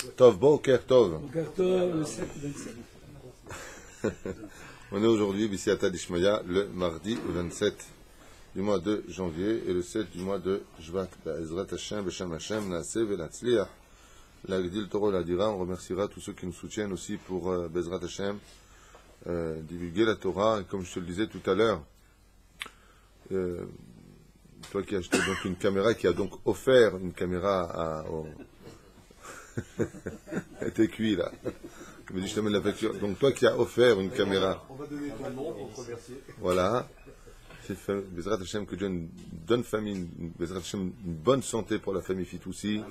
Tov, Boker Tov. Boker Tov, le 7 27. On est aujourd'hui, B'Siyata d'Ishmaya, le mardi 27 du mois de janvier et le 7 du mois de Shvat. Be'ezrat Hashem, B'Shem Hashem, Naaseh ve'Natzliach. L'Agdil Toro l'Adira, on remerciera tous ceux qui nous soutiennent aussi pour Be'ezrat Hashem, divulguer la Torah. Et comme je te le disais tout à l'heure, toi qui as acheté donc une caméra, qui a donc offert une caméra au t'es cuit là. Je me dis, je t'amène la facture. Donc toi qui as offert une caméra. On va donner ton nom pour te remercier. Voilà. Bezrat Hashem, que Dieu nous donne famille, Bezrat Hashem, une bonne santé pour la famille Fitoussi.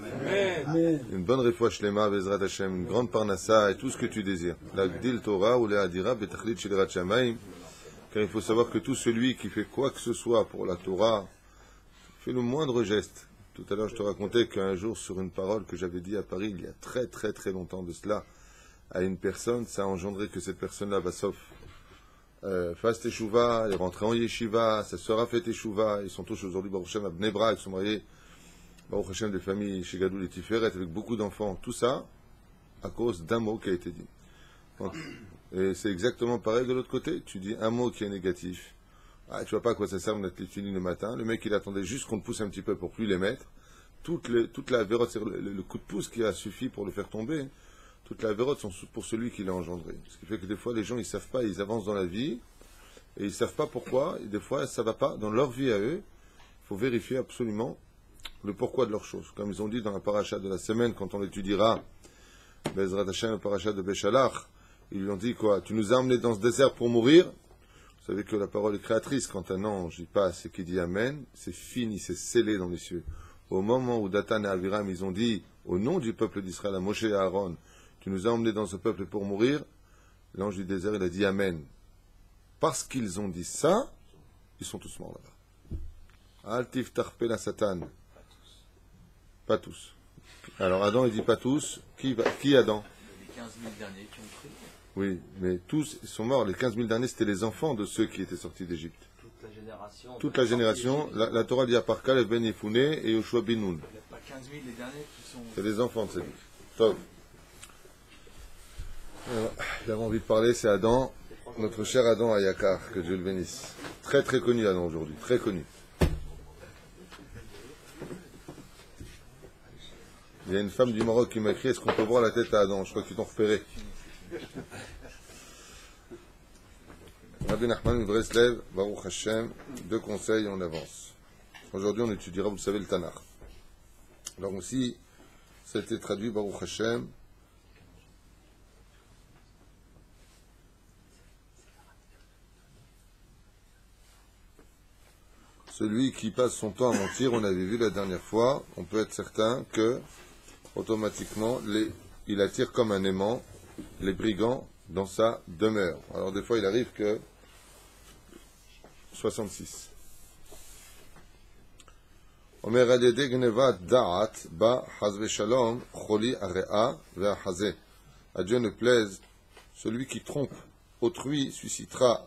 Amen. Une bonne refouach shlema, Bezrat Hashem, une grande parnassa et tout ce que tu désires. La Gdil Torah ou la Adira, Betachlit Shelirat Shamaim. Car il faut savoir que tout celui qui fait quoi que ce soit pour la Torah, fait le moindre geste. Tout à l'heure, je te racontais qu'un jour, sur une parole que j'avais dit à Paris, il y a très très très longtemps de cela, à une personne, ça a engendré que cette personne-là va sauf fasse teshuva, elle est rentrée en yeshiva, sa sœur a fait teshuva, ils sont tous aujourd'hui Baruch Hashem à Bnei Brak, ils sont mariés Baruch Hashem des familles chez Gadoul et Tiferet avec beaucoup d'enfants, tout ça à cause d'un mot qui a été dit. Donc, et c'est exactement pareil de l'autre côté, tu dis un mot qui est négatif, tu vois pas à quoi ça sert de mettre les filines le matin, le mec il attendait juste qu'on le pousse un petit peu pour plus les mettre, toute la vérote, c'est le coup de pouce qui a suffi pour le faire tomber. Toutes les vérotes sont pour celui qui l'a engendré. Ce qui fait que des fois, les gens, ils ne savent pas, ils avancent dans la vie, et ils ne savent pas pourquoi, et des fois, ça ne va pas. Dans leur vie à eux, il faut vérifier absolument le pourquoi de leurs choses. Comme ils ont dit dans la paracha de la semaine, quand on l'étudiera, Bezrat Hashem, la paracha de Béchalach, ils lui ont dit quoi? Tu nous as emmenés dans ce désert pour mourir. Vous savez que la parole est créatrice. Quand un ange y passe et qui dit Amen, c'est fini, c'est scellé dans les cieux. Au moment où Datan et Aviram, ils ont dit, au nom du peuple d'Israël, à Moshe et à Aaron, tu nous as emmenés dans ce peuple pour mourir, l'ange du désert, il a dit Amen. Parce qu'ils ont dit ça, ils sont tous morts là-bas. Altif tarpe la Satan. Pas tous. Alors Adam, il dit pas tous. Qui Adam? Les 15 000 derniers qui ont pris. Oui, mais tous, ils sont morts. Les 15 000 derniers, c'était les enfants de ceux qui étaient sortis d'Égypte. Toute la génération. La Torah dit à Parkal, Ben Yefouné et Yoshua bin Nun. Il n'y a pas 15 000 les derniers qui sont... C'est les enfants de cette vie. Top. Il avait envie de parler, c'est Adam, notre cher Adam Ayakar, que Dieu le bénisse. Très très connu Adam aujourd'hui, très connu. Il y a une femme du Maroc qui m'a écrit, est-ce qu'on peut voir la tête à Adam? Je crois qu'ils t'ont repéré. Rabbi Nachman Breslev, Baruch Hashem, 2 conseils, on avance. Aujourd'hui on étudiera, vous le savez, le Tanakh. Alors aussi, ça a été traduit, Baruch Hashem, celui qui passe son temps à mentir, on avait vu la dernière fois, on peut être certain que, automatiquement, il attire comme un aimant les brigands dans sa demeure. Alors des fois, il arrive que 66. Omer al-yedeh gnevat da'at ba hazve shalom choli are'a ve'achazeh. À Dieu ne plaise, celui qui trompe autrui suscitera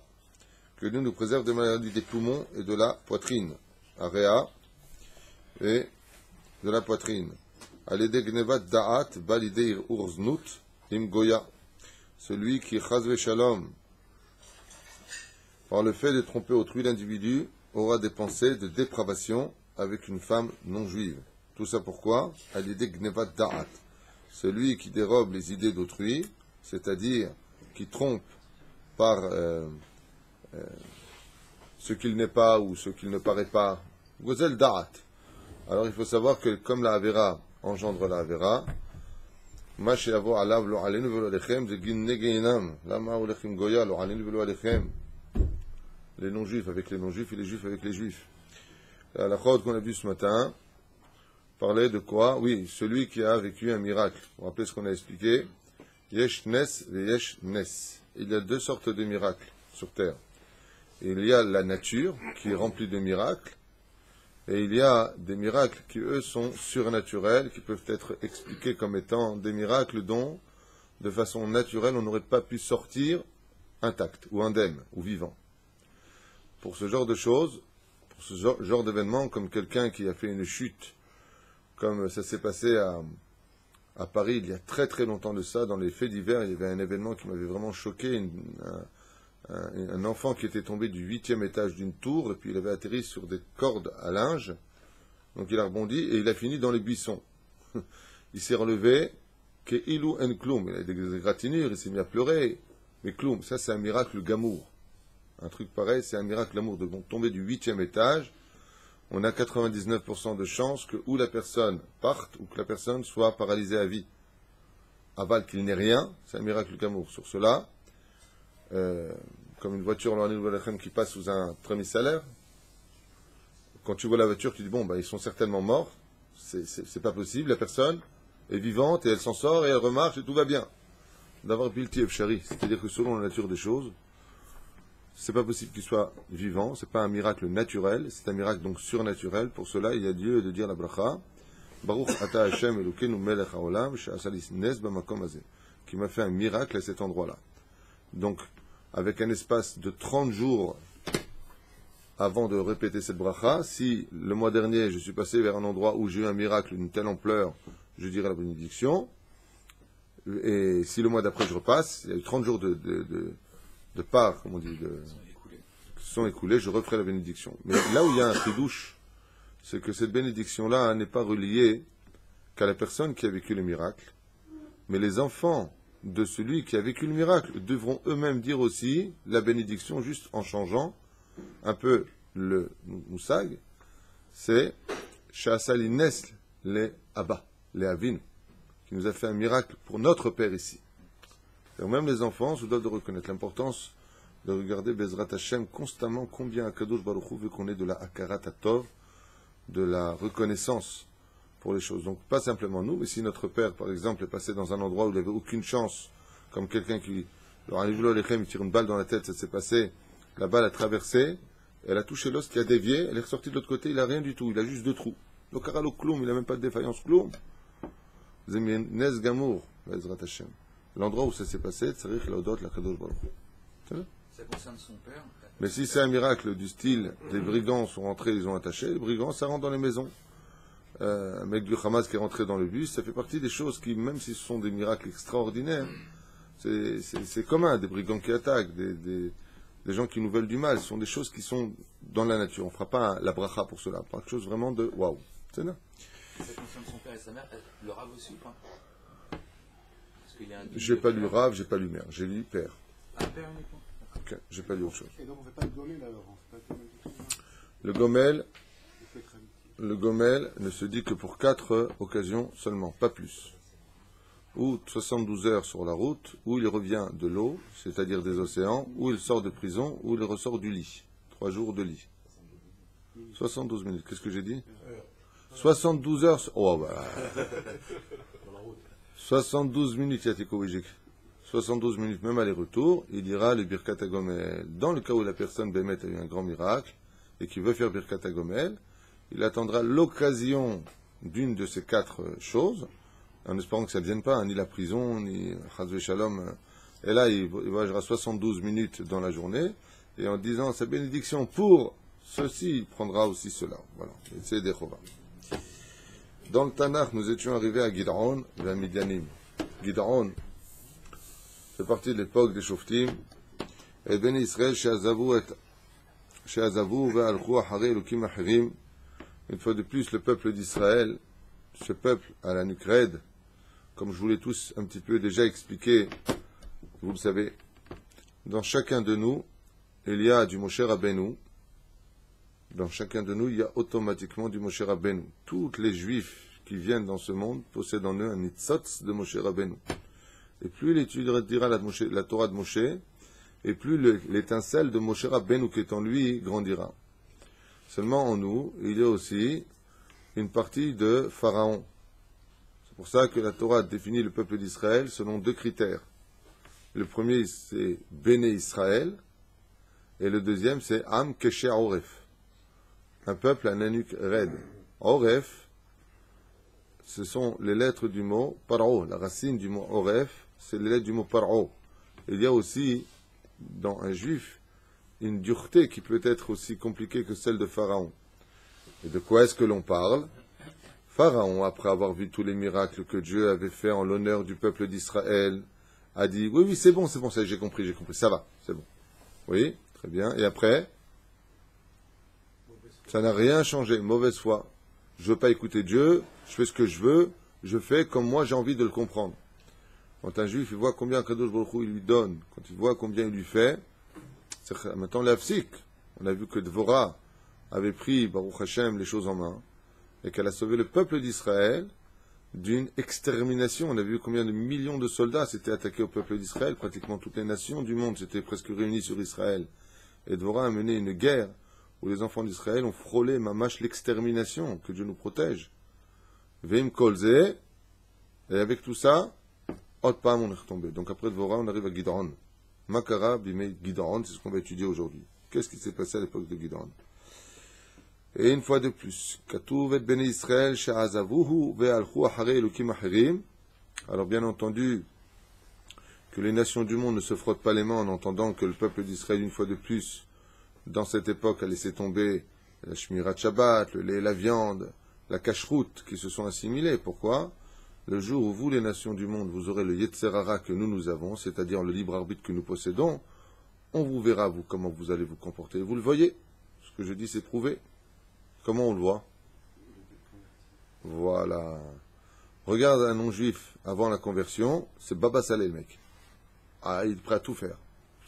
que Dieu nous préserve des maladies des poumons et de la poitrine. Area et de la poitrine. Alede gnevat da'at balide urznut im goya. Celui qui chazve shalom, par le fait de tromper autrui, l'individu aura des pensées de dépravation avec une femme non juive. Tout ça pourquoi? Alede gnevat da'at. Celui qui dérobe les idées d'autrui, c'est-à-dire qui trompe par ce qu'il n'est pas ou ce qu'il ne paraît pas. Gozel da'at. Alors il faut savoir que comme la Avera engendre la Avera, ma she'avo alav lo alenu velo alechem ze ginne geinam. Lama olechem goya lo alenu velo alechem. Les non-juifs avec les non-juifs et les juifs avec les juifs. La chod qu'on a vu ce matin parlait de quoi? Oui, celui qui a vécu un miracle. Vous vous rappelez ce qu'on a expliqué? Yesh nes et yesh nes. Il y a 2 sortes de miracles sur terre. Il y a la nature qui est remplie de miracles, et il y a des miracles qui, eux, sont surnaturels, qui peuvent être expliqués comme étant des miracles dont, de façon naturelle, on n'aurait pas pu sortir intact, ou indemne, ou vivant. Pour ce genre de choses, pour ce genre d'événements, comme quelqu'un qui a fait une chute, comme ça s'est passé à Paris, il y a très très longtemps de ça, dans les faits divers, il y avait un événement qui m'avait vraiment choqué. Un enfant qui était tombé du 8e étage d'une tour, et puis il avait atterri sur des cordes à linge. Donc il a rebondi, et il a fini dans les buissons. Il s'est relevé, Ke'ilu en kloum. Il a des égratignures, il s'est mis à pleurer. Mais kloum, ça c'est un miracle gamour. Un truc pareil, c'est un miracle gamour. De tomber du 8e étage, on a 99% de chances que ou la personne parte, ou que la personne soit paralysée à vie. Aval qu'il n'ait rien, c'est un miracle gamour. Sur cela, comme une voiture qui passe sous un trémis salaire, quand tu vois la voiture, tu dis bon, ils sont certainement morts, c'est pas possible, la personne est vivante et elle s'en sort et elle remarche et tout va bien. D'avoir bilti efshari, c'est-à-dire que selon la nature des choses, c'est pas possible qu'il soit vivant, c'est pas un miracle naturel, c'est un miracle donc surnaturel. Pour cela, il y a Dieu de dire la bracha, Baruch ata Hashem Elokeinu melech haolam she'asalis nes b'makom hazeh, qui m'a fait un miracle à cet endroit-là. Donc, avec un espace de 30 jours avant de répéter cette bracha, si le mois dernier je suis passé vers un endroit où j'ai eu un miracle d'une telle ampleur, je dirai la bénédiction, et si le mois d'après je repasse, il y a eu 30 jours de part, comme on dit, qui sont écoulés, je referai la bénédiction. Mais là où il y a un chidouche, c'est que cette bénédiction-là n'est pas reliée qu'à la personne qui a vécu le miracle, mais les enfants de celui qui a vécu le miracle devront eux-mêmes dire aussi la bénédiction, juste en changeant un peu le moussag, c'est Sha'asali Nesl les Abba, les Avin, qui nous a fait un miracle pour notre Père ici. Et même les enfants se doivent de reconnaître l'importance de regarder Bezrat Hashem constamment combien Akadosh Baruch Hu veut qu'on ait de la Hakarat Hatov, de la reconnaissance pour les choses. Donc pas simplement nous, mais si notre Père, par exemple, est passé dans un endroit où il n'avait aucune chance, comme quelqu'un qui, il tire une balle dans la tête, ça s'est passé, la balle a traversé, elle a touché l'os qui a dévié, elle est ressortie de l'autre côté, il n'a rien du tout, il a juste 2 trous. Le karalo kloum, il n'a même pas de défaillance kloum. Nes gamour, Bezrat Hashem. L'endroit où ça s'est passé, tzarich laodot l'akadosh baruch Hu. Ça concerne son père. Mais si c'est un miracle du style, les brigands sont rentrés, ils ont attaché, les brigands, ça rentre dans les maisons. Un mec du Hamas qui est rentré dans le bus, ça fait partie des choses qui, même si ce sont des miracles extraordinaires, c'est commun, des brigands qui attaquent, des gens qui nous veulent du mal, ce sont des choses qui sont dans la nature. On ne fera pas la bracha pour cela, quelque chose vraiment de waouh. C'est là. Ça concerne son père et sa mère, le rave aussi ou pas? J'ai pas lu Rav, j'ai pas lu Mère, j'ai lu Père. Ah, père uniquement. Ok, j'ai pas lu autre chose. Et donc on ne fait pas le gomel alors, Le gomel ne se dit que pour 4 occasions seulement, pas plus. Ou 72 heures sur la route, ou il revient de l'eau, c'est-à-dire des océans, ou il sort de prison, ou il ressort du lit. 3 jours de lit. 72 minutes, qu'est-ce que j'ai dit? 72 heures. Oh bah. 72 minutes, il a été corrigé. 72 minutes, même aller-retour, il ira le Birkat HaGomel. Dans le cas où la personne Bémet a eu un grand miracle et qui veut faire Birkat HaGomel, il attendra l'occasion d'une de ces 4 choses, en espérant que ça ne vienne pas, ni la prison, ni Chazve Shalom. Et là, il voyagera 72 minutes dans la journée, et en disant sa bénédiction pour ceci, il prendra aussi cela. Voilà, c'est des Chova. Dans le Tanakh, nous étions arrivés à Gid'on, vers Midianim. Gid'on fait partie de l'époque des Shoftim. Et Ben Israël, She'azavu ve'alchu acharei elokim achirim. Une fois de plus, le peuple d'Israël, ce peuple à la nuque raide, comme je vous l'ai tous un petit peu déjà expliqué, vous le savez, dans chacun de nous, il y a du Moshe Rabbeinu. Dans chacun de nous, il y a automatiquement du Moshe Rabbeinu. Tous les Juifs qui viennent dans ce monde possèdent en eux un nitzotz de Moshe Rabbeinu. Et plus il étudiera la Torah de Moshe, et plus l'étincelle de Moshe Rabbeinu qui est en lui grandira. Seulement en nous, il y a aussi une partie de Pharaon. C'est pour ça que la Torah définit le peuple d'Israël selon 2 critères. Le premier, c'est Béné Israël, et le deuxième, c'est Am Kesher Oref. Un peuple à nanuque raide. Oref, ce sont les lettres du mot Paro. La racine du mot Oref, c'est les lettres du mot Paro. Il y a aussi, dans un juif, une dureté qui peut être aussi compliquée que celle de Pharaon. Et de quoi est-ce que l'on parle? Pharaon, après avoir vu tous les miracles que Dieu avait fait en l'honneur du peuple d'Israël, a dit, oui, oui, c'est bon, ça, j'ai compris, ça va, c'est bon. Oui, très bien. Et après, ça n'a rien changé, mauvaise foi. Je veux pas écouter Dieu, je fais ce que je veux, je fais comme moi j'ai envie de le comprendre. Quand un juif, il voit combien Kadosh Baruch Hu il lui donne, quand il voit combien il lui fait, c'est maintenant l'Afsik. On a vu que Dvorah avait pris, Baruch Hashem, les choses en main, et qu'elle a sauvé le peuple d'Israël d'une extermination. On a vu combien de millions de soldats s'étaient attaqués au peuple d'Israël, pratiquement toutes les nations du monde s'étaient presque réunies sur Israël. Et Dvorah a mené une guerre où les enfants d'Israël ont frôlé mamash l'extermination, que Dieu nous protège. Veim kolze, et avec tout ça, hot pam, on est retombé. Donc après Dvorah, on arrive à Gidron. Makara, bimei Gidron, c'est ce qu'on va étudier aujourd'hui. Qu'est-ce qui s'est passé à l'époque de Gidron? Et une fois de plus, Katuv et Bnei Israël she'azavuhu ve'alchu acharei elokim acherim. Alors bien entendu, que les nations du monde ne se frottent pas les mains en entendant que le peuple d'Israël, une fois de plus, dans cette époque, a laissé tomber la Shmirat Shabbat, le lait et la viande, la cacheroute qui se sont assimilés. Pourquoi? Le jour où vous, les nations du monde, vous aurez le Yetzer Hara que nous avons, c'est-à-dire le libre arbitre que nous possédons, on vous verra, vous, comment vous allez vous comporter. Vous le voyez? Ce que je dis, c'est prouvé. Comment on le voit? Voilà. Regarde un non-juif avant la conversion, c'est Baba Saleh, le mec. Ah, il est prêt à tout faire.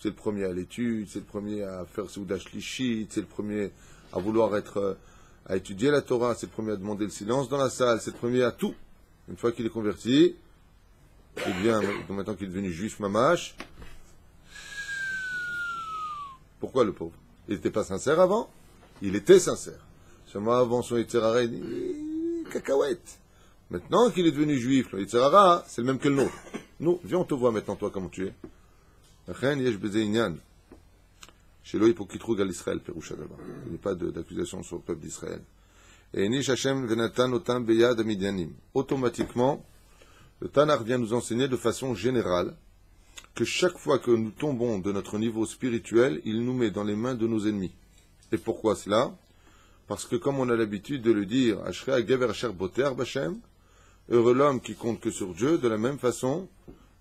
C'est le premier à l'étude, c'est le premier à faire Seudah Shlishit, c'est le premier à vouloir être, à étudier la Torah, c'est le premier à demander le silence dans la salle, c'est le premier à tout. Une fois qu'il est converti, eh bien, maintenant qu'il est devenu juif mamash, pourquoi le pauvre? Il n'était pas sincère avant? Il était sincère. Seulement avant son Yetzer Hara, il dit cacahuète. Maintenant qu'il est devenu juif, le Yetzer Hara, c'est le même que le nôtre. Nous, viens, on te voit maintenant, toi, comment tu es. Il n'y a pas d'accusation sur le peuple d'Israël. Et automatiquement, le Tanakh vient nous enseigner de façon générale que chaque fois que nous tombons de notre niveau spirituel, il nous met dans les mains de nos ennemis. Et pourquoi cela? Parce que comme on a l'habitude de le dire, heureux l'homme qui compte que sur Dieu, de la même façon,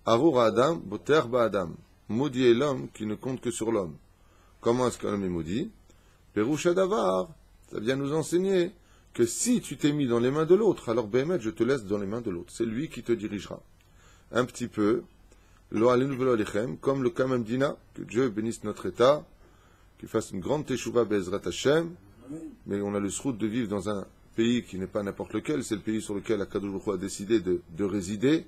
Arur Adam, Boter Ba'adam. Maudit est l'homme qui ne compte que sur l'homme. Comment est-ce qu'un homme est maudit? Peroucha Davar, ça vient nous enseigner que si tu t'es mis dans les mains de l'autre, alors Béhémet, je te laisse dans les mains de l'autre. C'est lui qui te dirigera. Un petit peu, comme le Kamam Dina, que Dieu bénisse notre État, qu'il fasse une grande Teshuvah Be'ezrat Hashem, mais on a le srout de vivre dans un pays qui n'est pas n'importe lequel, c'est le pays sur lequel Akadosh Baruch Hu a décidé de résider.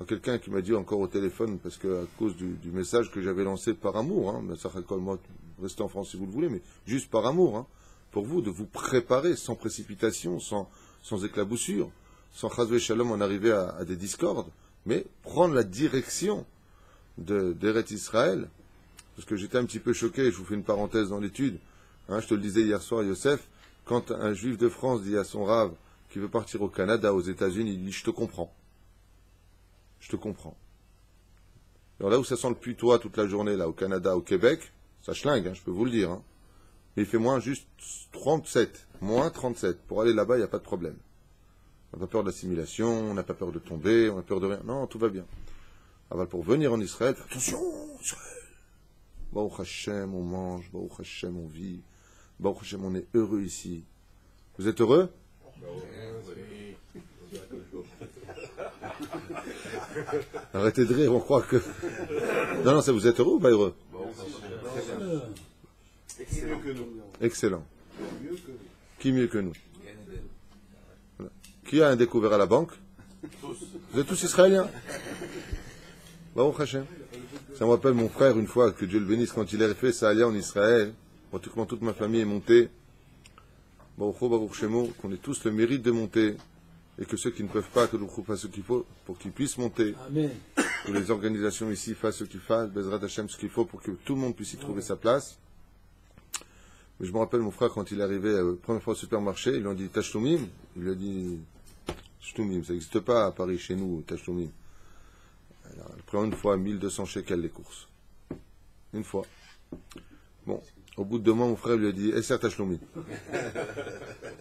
Quelqu'un qui m'a dit encore au téléphone, parce que à cause du message que j'avais lancé par amour, hein, moi, restez en France si vous le voulez, mais juste par amour, hein, pour vous, de vous préparer sans précipitation, sans éclaboussure, sans chazvé shalom en arriver à des discordes, mais prendre la direction d'Eret Israël, parce que j'étais un petit peu choqué, je vous fais une parenthèse dans l'étude, hein, je te le disais hier soir, Yosef, quand un juif de France dit à son rave qui veut partir au Canada, aux États-Unis, il dit « je te comprends ». Je te comprends. Alors là où ça sent le putois toute la journée, là, au Canada, au Québec, ça schlingue, hein, je peux vous le dire. Hein. Mais il fait moins juste 37. Moins 37. Pour aller là-bas, il n'y a pas de problème. On n'a pas peur de l'assimilation, on n'a pas peur de tomber, on n'a peur de rien. Non, tout va bien. Alors pour venir en Israël, attention, Israël. Baruch Hashem, on mange, Baruch Hashem, on vit. Baruch Hashem, on est heureux ici. Vous êtes heureux? Arrêtez de rire, on croit que... Non, ça vous êtes heureux ou pas heureux? Excellent que nous. Excellent. Qui mieux que nous? Voilà. Qui a un découvert à la banque? Vous êtes tous israéliens? Baruch Hashem. Ça me rappelle mon frère une fois, que Dieu le bénisse, quand il a fait ça allait en Israël, pratiquement toute ma famille est montée. Baruch Shemo, qu'on ait tous le mérite de monter. Et que ceux qui ne peuvent pas, que le groupe fasse ce qu'il faut pour qu'ils puissent monter. Amen. Que les organisations ici fassent ce qu'ils fassent, Bezrat Hashem ce qu'il faut pour que tout le monde puisse y trouver sa place. Mais je me rappelle mon frère quand il est arrivé la première fois au supermarché, ils lui ont dit Tashloumim. Il lui a dit Tashloumim, ça n'existe pas à Paris chez nous, Tashloumim. Alors, elle prend une fois 1200 shekels les courses. Une fois. Bon, Au bout de 2 mois, mon frère lui a dit, Esser Tashlomi.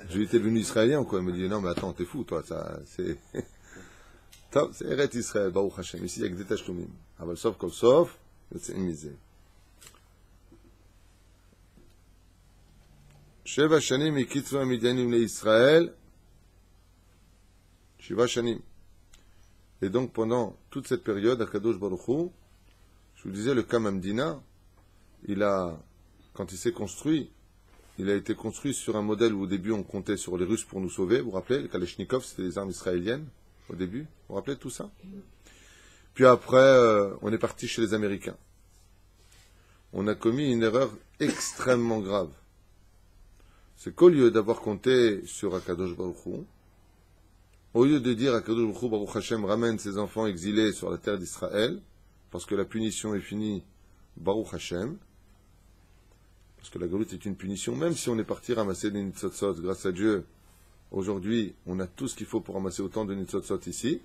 Je lui ai dit, t'es devenu israélien, quoi. Il m'a dit, non, mais attends, t'es fou, toi, ça, c'est... Top, c'est Eret Israël, Baruch Hashem. Ici, il y a que des Tashlomim. אבל סוף כל סוף, יוצאים מזה. 7 שנים הקיצו המדיינים לישראל, 7 שנים. Et donc, pendant toute cette période, Akadosh Baruch Hu, je vous disais, le Kam Hamdina, quand il s'est construit, il a été construit sur un modèle où au début on comptait sur les Russes pour nous sauver. Vous vous rappelez, les Kalachnikov, c'était les armes israéliennes au début. Vous vous rappelez de tout ça? Puis après, on est parti chez les Américains. On a commis une erreur extrêmement grave. C'est qu'au lieu d'avoir compté sur Akadosh Baruch Hu, au lieu de dire Akadosh Baruch Hu, Baruch Hashem ramène ses enfants exilés sur la terre d'Israël, parce que la punition est finie, Baruch Hashem, parce que la galoute est une punition, même si on est parti ramasser des nitzotzot, grâce à Dieu, aujourd'hui, on a tout ce qu'il faut pour ramasser autant de nitzotzot ici,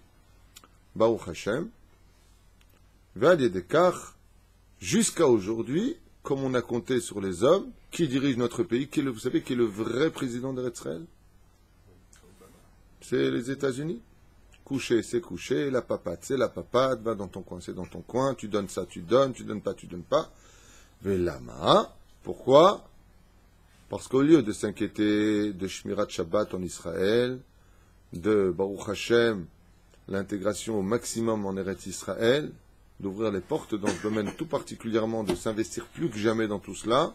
Baruch Hashem, V'al-Yedekach, jusqu'à aujourd'hui, comme on a compté sur les hommes, qui dirige notre pays, vous savez qui est le vrai président d'Israël? C'est les États-Unis. Coucher, c'est coucher, la papate, c'est la papate, va dans ton coin, c'est dans ton coin, tu donnes ça, tu donnes pas, tu donnes pas. Velama, pourquoi? Parce qu'au lieu de s'inquiéter de Shmirat Shabbat en Israël, de Baruch Hashem, l'intégration au maximum en Eretz Israël, d'ouvrir les portes dans ce domaine tout particulièrement, de s'investir plus que jamais dans tout cela,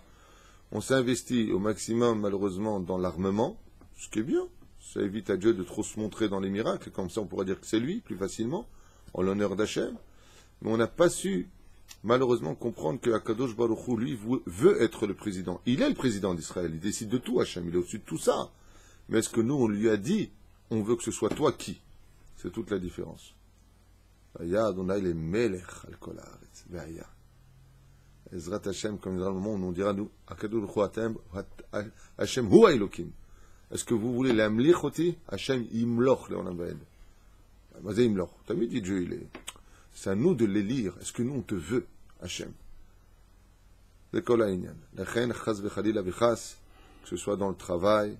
on s'investit au maximum malheureusement dans l'armement, ce qui est bien. Ça évite à Dieu de trop se montrer dans les miracles, comme ça on pourrait dire que c'est lui, plus facilement, en l'honneur d'Hachem. Mais on n'a pas su, malheureusement, comprendre que Akadosh Baruch Hu, lui, veut être le président. Il est le président d'Israël, il décide de tout, Hachem, il est au-dessus de tout ça. Mais est-ce que nous, on lui a dit, on veut que ce soit toi qui? C'est toute la différence. Vaya Adonai le Melech al kol haaretz. Vaya. Ezrat Hachem, comme dans le monde, on dira nous, Akadosh Baruch Hu, Hachem hu Elokim. Est-ce que vous voulez l'amlich oti? Hachem imloch leonam vaed. Mazé imloch. T'as vu, dit Dieu, c'est à nous de les lire. Est-ce que nous, on te veut, Hachem? C'est kol ha'inyan. Lechen chas v'chalila v'chas, que ce soit dans le travail,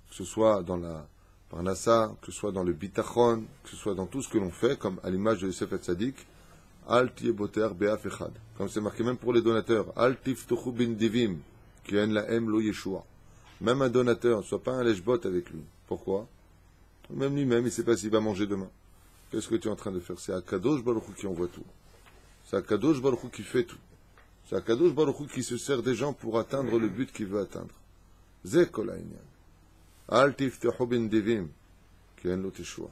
que ce soit dans la parnassa, que ce soit dans le bitachon, que ce soit dans tout ce que l'on fait, comme à l'image de Yosef Hatzadik, al tieboter be'af echad. Comme c'est marqué même pour les donateurs, al tiftochu bin divim, ki en lahem lo yeshua. Même un donateur, ne soit pas un lèche-botte avec lui. Pourquoi? Même lui-même, il ne sait pas s'il va manger demain. Qu'est-ce que tu es en train de faire? C'est Akadosh Baruch Hu qui envoie tout. C'est Akadosh Baruch Hu qui fait tout. C'est Akadosh Baruch Hu qui se sert des gens pour atteindre le but qu'il veut atteindre. Ze kol ha'inyan. Al tiftechu bin divim, ki en lo teshua.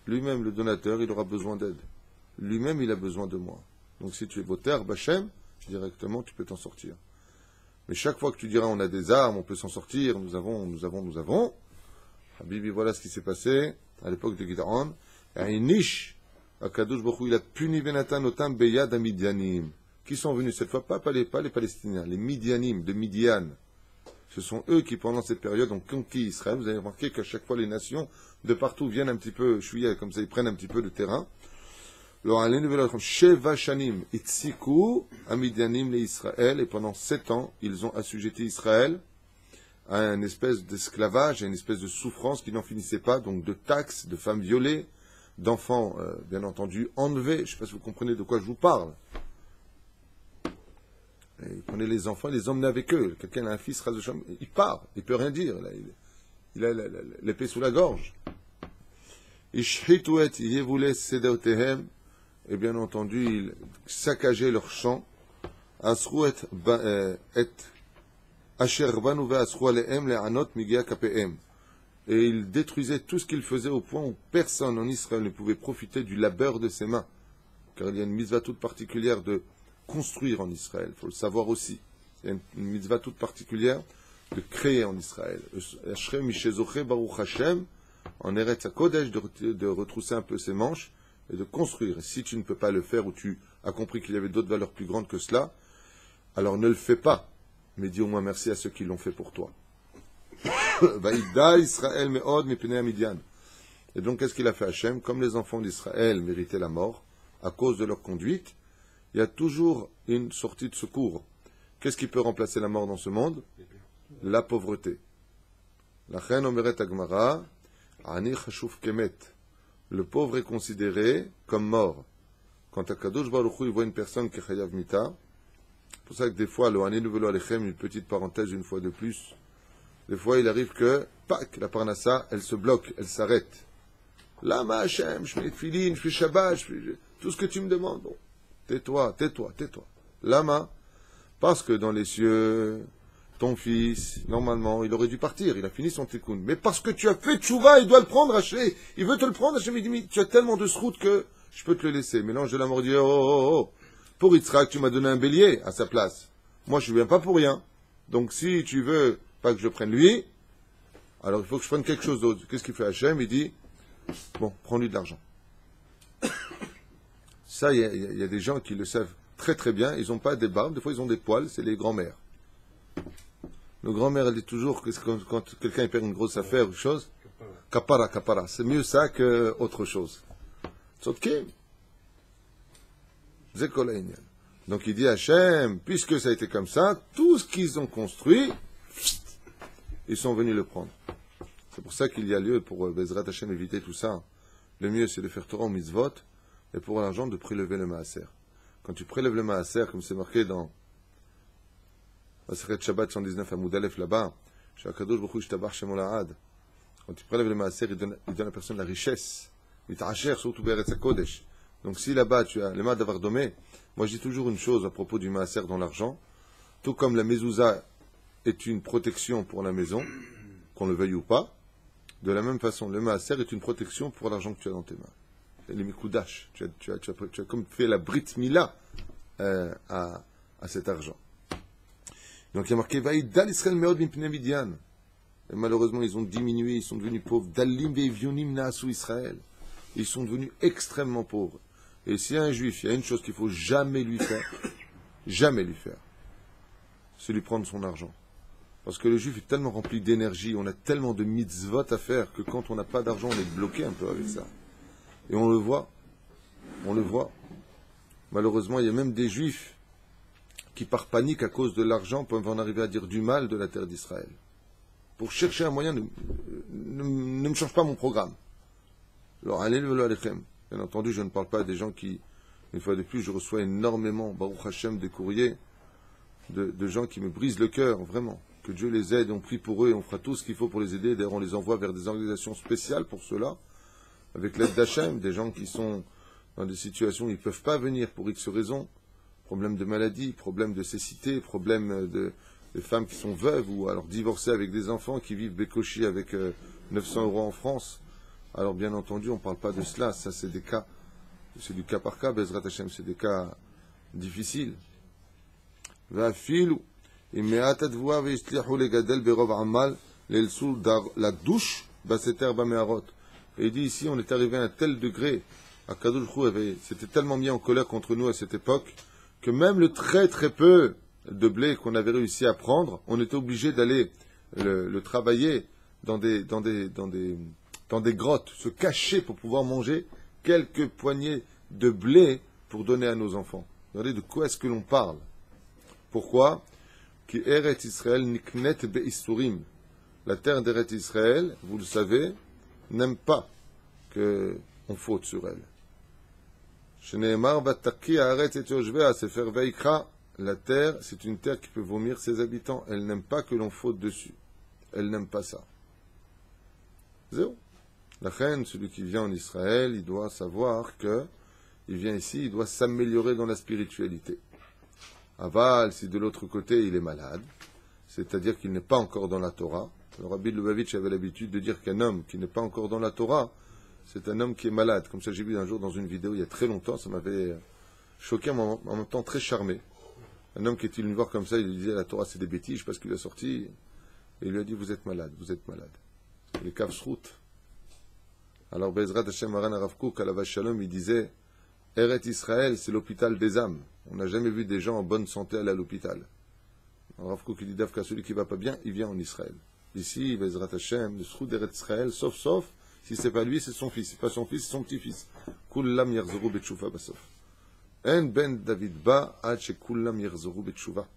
Lui-même, le donateur, il aura besoin d'aide. Lui-même, il a besoin de moi. Donc si tu es boter, Bachem, directement, tu peux t'en sortir. Mais chaque fois que tu diras on a des armes, on peut s'en sortir, nous avons. Habibi, voilà ce qui s'est passé à l'époque de Gideon. Et un niche, Akadosh Baruch Hu, il a puni Benatan Otam Beyad Midianim, qui sont venus cette fois, pas les Palestiniens, les Midianim de Midian. Ce sont eux qui, pendant cette période, ont conquis Israël. Vous avez remarqué qu'à chaque fois, les nations de partout viennent un petit peu, chouïa, comme ça, ils prennent un petit peu de terrain. Sheva Shanim Itziku Amidianim le Israël, et pendant 7 ans, ils ont assujetti Israël à une espèce d'esclavage, à une espèce de souffrance qui n'en finissait pas, donc de taxes, de femmes violées, d'enfants, bien entendu, enlevés. Je ne sais pas si vous comprenez de quoi je vous parle. Et ils prenaient les enfants, ils les emmenaient avec eux. Quelqu'un a un fils, il part, il ne peut rien dire. Là, il a l'épée sous la gorge. Ishituet Yevules Sedeotehem. Et bien entendu, ils saccageaient leurs champs. Asru et asher banu ve'asru alehem le'anot migia kapehem. Et ils détruisaient tout ce qu'ils faisaient au point où personne en Israël ne pouvait profiter du labeur de ses mains. Car il y a une mitzvah toute particulière de construire en Israël. Il faut le savoir aussi. Il y a une mitzvah toute particulière de créer en Israël. Ashrei mishezoche baruch Hashem, en Eretz HaKodesh, de retrousser un peu ses manches et de construire. Et si tu ne peux pas le faire ou tu as compris qu'il y avait d'autres valeurs plus grandes que cela, alors ne le fais pas. Mais dis au moins merci à ceux qui l'ont fait pour toi. Israël me'od mipnei Midian. Et donc qu'est-ce qu'il a fait Hachem? Comme les enfants d'Israël méritaient la mort à cause de leur conduite, il y a toujours une sortie de secours. Qu'est-ce qui peut remplacer la mort dans ce monde? La pauvreté. La reine Omeret Agmara, Ani Chashuv Kemet. Le pauvre est considéré comme mort. Quand Akadosh Baruch Hu, il voit une personne qui est chayav mita, c'est pour ça que des fois, le Ani Nouvelo Alechem, une petite parenthèse une fois de plus, des fois il arrive que, pac, la parnassa, elle se bloque, elle s'arrête. Lama Hashem, je fais Tfilin, je fais Shabbat, je fais tout ce que tu me demandes. Bon, tais-toi, tais-toi, tais-toi. Lama, parce que dans les cieux, ton fils, normalement, il aurait dû partir, il a fini son tikkun. Mais parce que tu as fait tchouva, il doit le prendre, Hachem. Il veut te le prendre, Hachem, il dit, tu as tellement de sroute que je peux te le laisser. Mais l'ange de la mort dit, oh. Pour Yitzhak, tu m'as donné un bélier à sa place. Moi, je ne viens pas pour rien. Donc, si tu veux pas que je prenne lui, alors il faut que je prenne quelque chose d'autre. Qu'est-ce qu'il fait Hachem? Il dit, bon, prends-lui de l'argent. Ça, il y a des gens qui le savent très très bien. Ils n'ont pas des barbes, des fois ils ont des poils, c'est les grands-mères. Le grand-mère, elle dit toujours que quand quelqu'un perd une grosse affaire ou chose, kapara. C'est mieux ça qu'autre chose. Tzotkim. Zekolaïnian. Donc il dit à Hachem, puisque ça a été comme ça, tout ce qu'ils ont construit, ils sont venus le prendre. C'est pour ça qu'il y a lieu pour Bezrat Hachem éviter tout ça. Le mieux, c'est de faire Torah au mitzvot, et pour l'argent, de prélever le maaser. Quand tu prélèves le maaser, comme c'est marqué dans Masechet Shabbat 119 à Moudalef là-bas, chez Akadosh Baruch Hu Shtabach Shemo La'ad. Quand tu prélèves le maaser, il donne à la personne la richesse. Il t'achère surtout Be'eretz HaKodesh. Donc si là-bas tu as le mal d'avoir domé, moi je dis toujours une chose à propos du maaser dans l'argent, tout comme la mezouza est une protection pour la maison, qu'on le veuille ou pas, de la même façon, le maaser est une protection pour l'argent que tu as dans tes mains. Les mikoudash, tu as comme fait la brit mila à cet argent. Donc il y a marqué Vaïdal Israël Meod Mipnei Midian. Et malheureusement, ils ont diminué, ils sont devenus pauvres. Dalim ve'ivyonim na'asu Israël. Ils sont devenus extrêmement pauvres. Et s'il y a un juif, il y a une chose qu'il ne faut jamais lui faire, c'est lui prendre son argent. Parce que le juif est tellement rempli d'énergie, on a tellement de mitzvot à faire que quand on n'a pas d'argent, on est bloqué un peu avec ça. Et on le voit. Malheureusement, il y a même des juifs qui, par panique à cause de l'argent, peuvent en arriver à dire du mal de la terre d'Israël. Pour chercher un moyen, ne me change pas mon programme. Alors, allez le alechem. Bien entendu, je ne parle pas des gens qui, une fois de plus, je reçois énormément, Baruch Hashem, des courriers de gens qui me brisent le cœur, vraiment. Que Dieu les aide, on prie pour eux et on fera tout ce qu'il faut pour les aider. D'ailleurs, on les envoie vers des organisations spéciales pour cela, avec l'aide d'Hachem, des gens qui sont dans des situations où ils ne peuvent pas venir pour X raisons. Problème de maladie, problème de cécité, problème de femmes qui sont veuves ou alors divorcées avec des enfants qui vivent bécochis avec 900 € en France. Alors bien entendu, on ne parle pas de cela, ça c'est des cas, c'est du cas par cas, Bezrat Hashem, c'est des cas difficiles. La douche, et il dit ici, on est arrivé à un tel degré, à Kadosh Hu c'était tellement mis en colère contre nous à cette époque, que même le très très peu de blé qu'on avait réussi à prendre, on était obligé d'aller le travailler dans des grottes, se cacher pour pouvoir manger quelques poignées de blé pour donner à nos enfants. Regardez de quoi est-ce que l'on parle. Pourquoi? Ki Eretz Israël niknet be'isurim. La terre d'Eretz Israël, vous le savez, n'aime pas qu'on faute sur elle. Sheneemar vataki haaretz et yoshvea, Sefer Vaikra. La terre, c'est une terre qui peut vomir ses habitants. Elle n'aime pas que l'on faute dessus. Elle n'aime pas ça. Zéro. La reine, celui qui vient en Israël, il doit savoir que il vient ici, il doit s'améliorer dans la spiritualité. Aval, si de l'autre côté il est malade, c'est-à-dire qu'il n'est pas encore dans la Torah. Le Rabbi Lubavitch avait l'habitude de dire qu'un homme qui n'est pas encore dans la Torah, c'est un homme qui est malade. Comme ça, j'ai vu un jour dans une vidéo il y a très longtemps, ça m'avait choqué, en même temps très charmé. Un homme qui était venu me voir comme ça, il lui disait la Torah c'est des bêtises, je sais pas ce qu'il a sorti, et il lui a dit vous êtes malade. Les kavsrout. Alors Bezrat Hashem Maran Arav Kook à la Vache Shalom, il disait Eret Israël, c'est l'hôpital des âmes. On n'a jamais vu des gens en bonne santé aller à l'hôpital. Arav Kook il dit Davka, celui qui va pas bien, il vient en Israël. Ici, Bezrat Hashem, le sroud d'Eret Israël, sauf, si c'est pas lui, c'est son fils. Si c'est pas son fils, c'est son petit-fils. Kullam Yerzoru Betshuva Basof. En ben David ba ad she kullam Yerzoru Betshuva.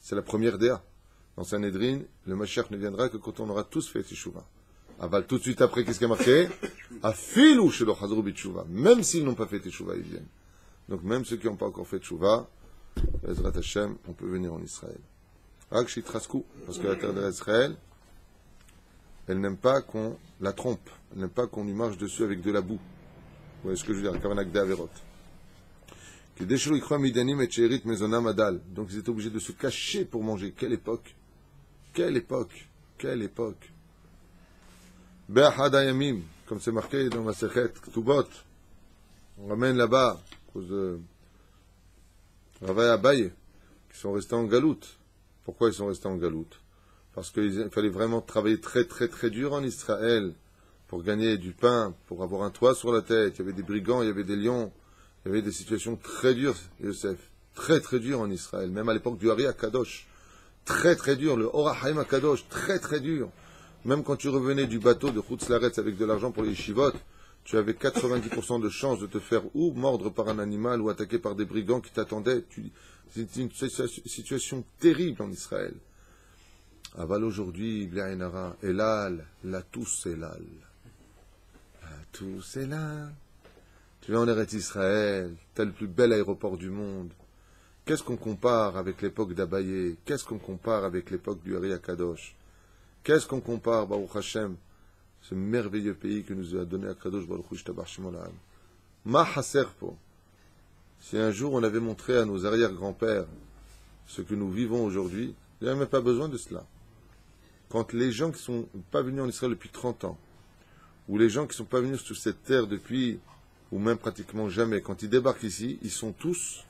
C'est la première DA. Dans Sanhedrin, le Mashiach ne viendra que quand on aura tous fait Teshuvah. Aval, tout de suite après, qu'est-ce qui est marqué? Afilu shelo chazru b'teshuvah. Même s'ils n'ont pas fait Teshuvah, ils viennent. Donc même ceux qui n'ont pas encore fait Teshuvah, Bezrat Hashem, on peut venir en Israël. Rak shitrasku, parce que la terre d'Israël, elle n'aime pas qu'on la trompe. Elle n'aime pas qu'on lui marche dessus avec de la boue. Vous voyez ce que je veux dire? Kavanak d'Averot. Donc ils étaient obligés de se cacher pour manger. Quelle époque! Quelle époque! Quelle époque! Be'ahad hayamim, comme c'est marqué dans la Sechet Ktubot. On ramène là-bas, à cause de Rava et Abaye, qui sont restés en galoute. Pourquoi ils sont restés en galoute? Parce qu'il fallait vraiment travailler très très très dur en Israël pour gagner du pain, pour avoir un toit sur la tête. Il y avait des brigands, il y avait des lions, il y avait des situations très dures, Yosef. Très très dures en Israël, même à l'époque du Hari Akadosh. Très très dur, le Ora Haim Akadosh, très très dur. Même quand tu revenais du bateau de Chutz Laaretz avec de l'argent pour les yeshivot, tu avais 90% de chances de te faire ou mordre par un animal ou attaquer par des brigands qui t'attendaient. C'est une situation terrible en Israël. Aval aujourd'hui, Blainara, Elal, la tous Elal. La tous Elal. Tu vas en Eretz Israël, t'as le plus bel aéroport du monde. Qu'est-ce qu'on compare avec l'époque d'Abaye? Qu'est-ce qu'on compare avec l'époque du Hari Akadosh? Qu'est-ce qu'on compare, Baruch Hashem, ce merveilleux pays que nous a donné Akadosh Baruch Hu Shtabach Shemo La'am? Ma haser po. Si un jour on avait montré à nos arrière-grands-pères ce que nous vivons aujourd'hui, il n'y avait même pas besoin de cela. Quand les gens qui ne sont pas venus en Israël depuis 30 ans, ou les gens qui ne sont pas venus sur cette terre depuis, ou même pratiquement jamais, quand ils débarquent ici, ils sont tous...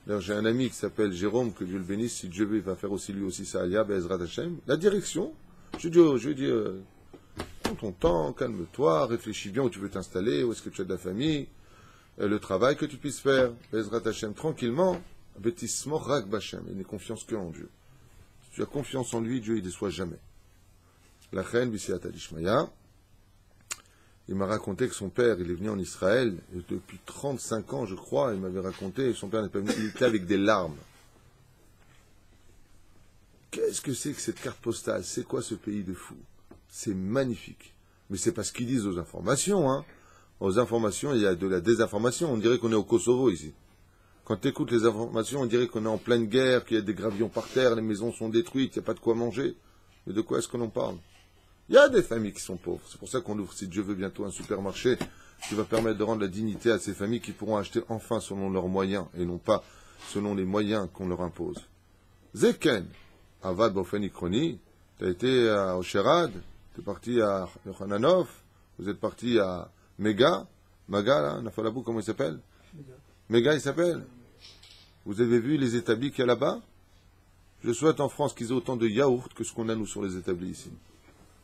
D'ailleurs, j'ai un ami qui s'appelle Jérôme, que Dieu le bénisse, si Dieu veut, il va faire aussi lui aussi sa alia, Be'ezrat Hashem. La direction, je lui dis, prends ton temps, calme-toi, réfléchis bien où tu veux t'installer, où est-ce que tu as de la famille, le travail que tu puisses faire, Be'ezrat Hashem, tranquillement, Betismo Rak Bashem, il n'est confiance que en Dieu. Si tu as confiance en lui, Dieu, il ne déçoit jamais. La reine Bisiat Alishmaya, il m'a raconté que son père, il est venu en Israël, et depuis 35 ans, je crois, il m'avait raconté, son père n'est pas venu, il était avec des larmes. Qu'est-ce que c'est que cette carte postale? C'est quoi ce pays de fou? C'est magnifique. Mais c'est pas ce qu'ils disent aux informations, hein. Aux informations, il y a de la désinformation. On dirait qu'on est au Kosovo, ici. Quand tu écoutes les informations, on dirait qu'on est en pleine guerre, qu'il y a des gravillons par terre, les maisons sont détruites, il n'y a pas de quoi manger. Mais de quoi est-ce que l'on parle? Il y a des familles qui sont pauvres. C'est pour ça qu'on ouvre, si Dieu veut, bientôt un supermarché qui va permettre de rendre la dignité à ces familles qui pourront acheter enfin selon leurs moyens et non pas selon les moyens qu'on leur impose. Zeken, Avad Bofeni Kroni, tu as été à Osherad, tu es parti à Yohananov, vous êtes parti à Mega, Maga, là, Nafalabou, comment il s'appelle? Mega, il s'appelle. Vous avez vu les établis qu'il y a là-bas? Je souhaite en France qu'ils aient autant de yaourts que ce qu'on a nous sur les établis ici.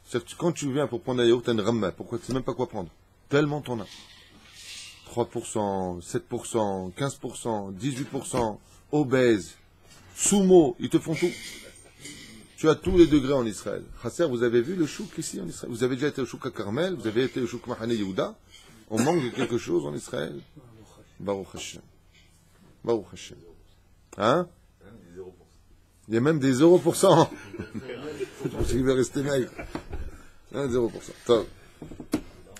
C'est-à-dire que quand tu viens pour prendre un yaourt, tu as une ramma. Pourquoi? Tu ne sais même pas quoi prendre. Tellement t'en as. 3%, 7%, 15%, 18%, obèse, sumo, ils te font tout. Tu as tous les degrés en Israël. Chasser, vous avez vu le chouk ici en Israël? Vous avez déjà été au chouk à Carmel? Vous avez été au chouk Mahane Yehuda? On manque de quelque chose en Israël? Baruch Hashem. Baruch Hashem. Hein? Il y a même des 0%. Je pense qu'il va rester maigre. 0%. Attends.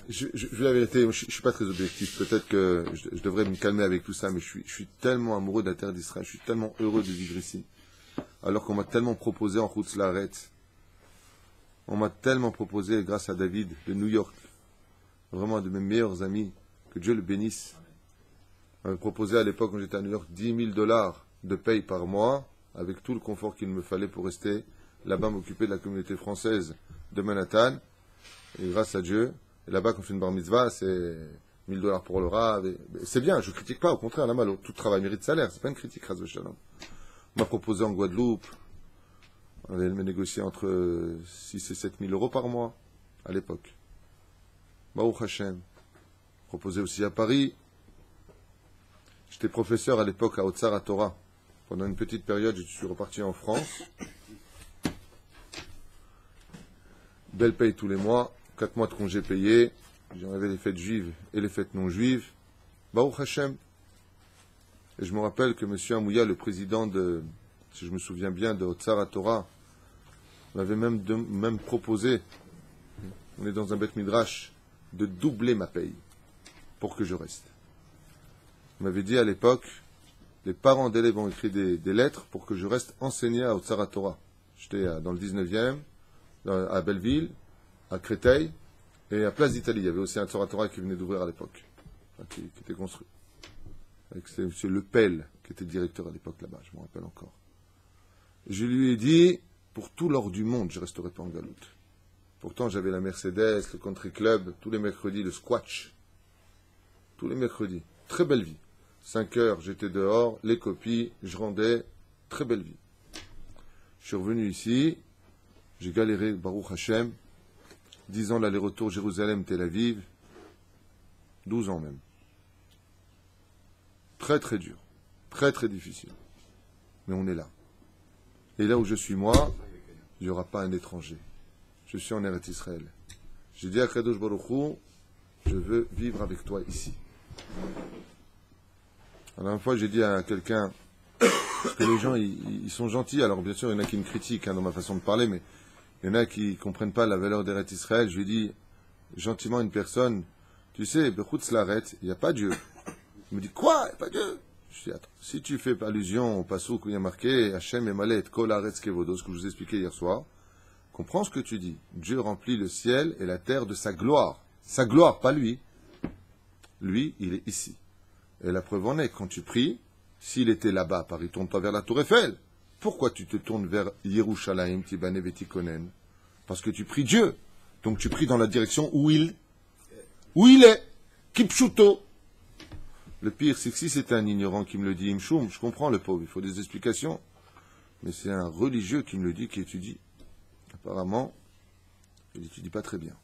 Je veux la vérité, je ne suis pas très objectif. Peut-être que je devrais me calmer avec tout ça, mais je suis tellement amoureux de la terre d'Israël, je suis tellement heureux de vivre ici. Alors qu'on m'a tellement proposé en Chutz Laaretz. On m'a tellement proposé, grâce à David, de New York, vraiment un de mes meilleurs amis, que Dieu le bénisse. On m'avait proposé à l'époque, quand j'étais à New York, $10,000 de paye par mois, avec tout le confort qu'il me fallait pour rester là-bas, m'occuper de la communauté française de Manhattan. Et grâce à Dieu, et là-bas, quand on fait une bar mitzvah, c'est $1,000 pour le Rav. C'est bien, je ne critique pas, au contraire, là malo. Tout travail mérite salaire, c'est pas une critique, Chas v'Shalom. On m'a proposé en Guadeloupe, on allait me négocier entre 6 et 7 000 euros par mois, à l'époque. Baruch Hashem. Proposé aussi à Paris. J'étais professeur à l'époque à Otsar Torah. Pendant une petite période, je suis reparti en France. Belle paye tous les mois, 4 mois de congés payés. J'en avais les fêtes juives et les fêtes non juives. Baruch Hashem. Et je me rappelle que M. Amouya, le président de si je me souviens bien, de Otsar Torah, m'avait même proposé, on est dans un Beth Midrash, de doubler ma paye pour que je reste. Il m'avait dit à l'époque, les parents d'élèves ont écrit des lettres pour que je reste enseigné à Otsar Torah. J'étais dans le 19e, à Belleville, à Créteil, et à Place d'Italie. Il y avait aussi un Otsar Torah qui venait d'ouvrir à l'époque, enfin, qui était construit. C'est M. Le Pen qui était directeur à l'époque là-bas, je me rappelle encore. Je lui ai dit, pour tout l'or du monde, je ne resterai pas en galoute. Pourtant, j'avais la Mercedes, le Country Club, tous les mercredis, le Squatch. Tous les mercredis. Très belle vie. 5 heures, j'étais dehors, les copies, je rendais. Très belle vie. Je suis revenu ici, j'ai galéré, Baruch Hashem, 10 ans l'aller-retour Jérusalem-Tel Aviv, 12 ans même. Très très dur, très très difficile. Mais on est là. Et là où je suis moi, il n'y aura pas un étranger. Je suis en Eretz Israël. J'ai dit à Kadosh Baruch Hu, je veux vivre avec toi ici. La dernière fois, j'ai dit à quelqu'un que les gens, ils sont gentils. Alors bien sûr, il y en a qui me critiquent dans ma façon de parler, mais il y en a qui ne comprennent pas la valeur d'Eretz Israël. Je lui ai dit gentiment à une personne, tu sais, Bechutz Laret, il n'y a pas Dieu. Il me dit, quoi? Il n'y a pas Dieu? Je dis, attends, si tu fais allusion au passouk où il y a marqué Hachem Emalet Kol Haaretz Kevodo, ce que je vous ai expliqué hier soir, comprends ce que tu dis. Dieu remplit le ciel et la terre de sa gloire. Sa gloire, pas lui. Lui, il est ici. Et la preuve en est, quand tu pries, s'il était là-bas, Paris, tourne-toi vers la tour Eiffel. Pourquoi tu te tournes vers Yerushalayim, Tibane Vetikonen? Parce que tu pries Dieu. Donc tu pries dans la direction où il est. Kipchuto. Le pire, c'est que si c'était un ignorant qui me le dit, Imchoum, je comprends le pauvre, il faut des explications. Mais c'est un religieux qui me le dit, qui étudie. Apparemment, il n'étudie pas très bien.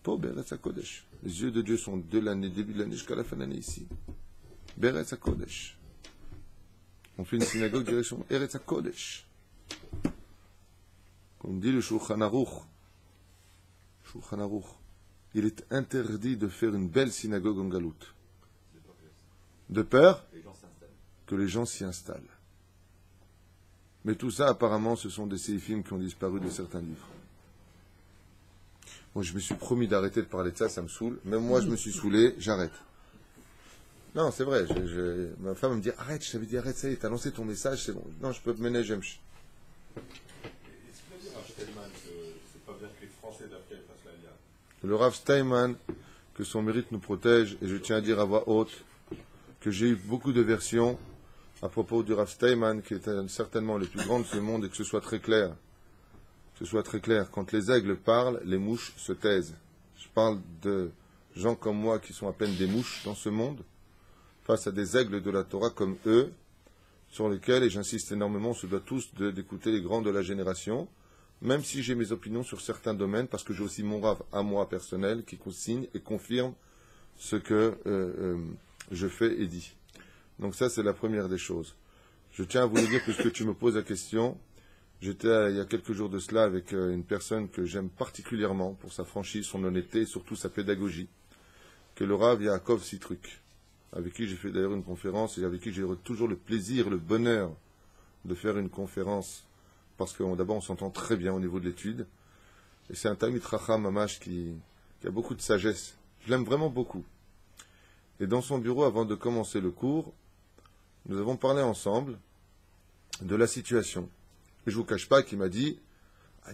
Pauvre Beretz HaKodesh. Les yeux de Dieu sont de l'année, début de l'année jusqu'à la fin de l'année ici. Beretz HaKodesh. On fait une synagogue direction Eretz HaKodesh. Comme dit le Shulchan Aruch. Shulchan Aruch. Il est interdit de faire une belle synagogue en galoute. De peur que les gens s'y installent. Mais tout ça, apparemment, ce sont des séifim qui ont disparu de certains livres. Moi, je me suis promis d'arrêter de parler de ça, ça me saoule. Même moi, je me suis saoulé, j'arrête. Non, c'est vrai. Ma femme me dit, arrête, je t'avais dit, arrête, ça y est, t'as lancé ton message, c'est bon. Non, je peux me mener, j'aime. Est-ce qu'il a dit Rav Steinman que c'est pas bien que les Français d'après fassent la lia? Le Rav Steinman, que son mérite nous protège, et je tiens à dire à voix haute que j'ai eu beaucoup de versions à propos du Rav Steinman, qui est certainement le plus grand de ce monde, et que ce soit très clair. Que ce soit très clair. Quand les aigles parlent, les mouches se taisent. Je parle de gens comme moi qui sont à peine des mouches dans ce monde, face à des aigles de la Torah comme eux, sur lesquels, et j'insiste énormément, on se doit tous d'écouter les grands de la génération, même si j'ai mes opinions sur certains domaines, parce que j'ai aussi mon Rav à moi personnel qui consigne et confirme ce que je fais et dis. Donc ça, c'est la première des choses. Je tiens à vous le dire, puisque tu me poses la question, j'étais il y a quelques jours de cela avec une personne que j'aime particulièrement pour sa franchise, son honnêteté et surtout sa pédagogie, que le Rav Yaakov Sitruk, avec qui j'ai fait d'ailleurs une conférence et avec qui j'ai toujours le plaisir, le bonheur de faire une conférence, parce que d'abord on s'entend très bien au niveau de l'étude, et c'est un Talmid Chacham Mamash qui a beaucoup de sagesse. Je l'aime vraiment beaucoup. Et dans son bureau, avant de commencer le cours, nous avons parlé ensemble de la situation. Et je ne vous cache pas qu'il m'a dit,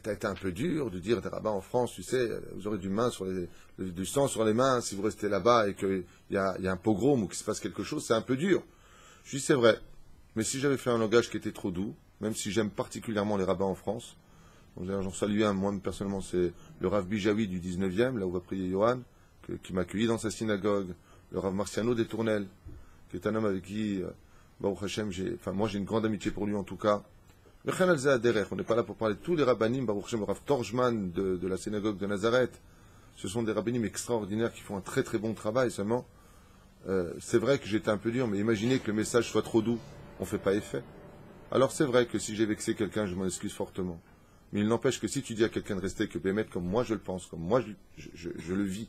t'as été un peu dur de dire des rabbins en France, tu sais, vous aurez du sang sur les mains si vous restez là-bas et qu'il y a un pogrom ou qu'il se passe quelque chose, c'est un peu dur. Je lui dis, c'est vrai. Mais si j'avais fait un langage qui était trop doux, même si j'aime particulièrement les rabbins en France, j'en salue un, moi personnellement, c'est le Rav Bijawi du 19e, là où va prier Yohan, qui m'a accueilli dans sa synagogue, le Rav Marciano des Tournelles, qui est un homme avec qui, Baruch Hashem, moi j'ai une grande amitié pour lui en tout cas. On n'est pas là pour parler de tous les rabbinim, Baruch Hashem, le Rav Torjman de la synagogue de Nazareth. Ce sont des rabbinim extraordinaires qui font un très très bon travail, seulement c'est vrai que j'étais un peu dur, mais imaginez que le message soit trop doux, on ne fait pas effet. Alors c'est vrai que si j'ai vexé quelqu'un, je m'en excuse fortement. Mais il n'empêche que si tu dis à quelqu'un de rester que Bémet, comme moi je le pense, comme moi je le vis,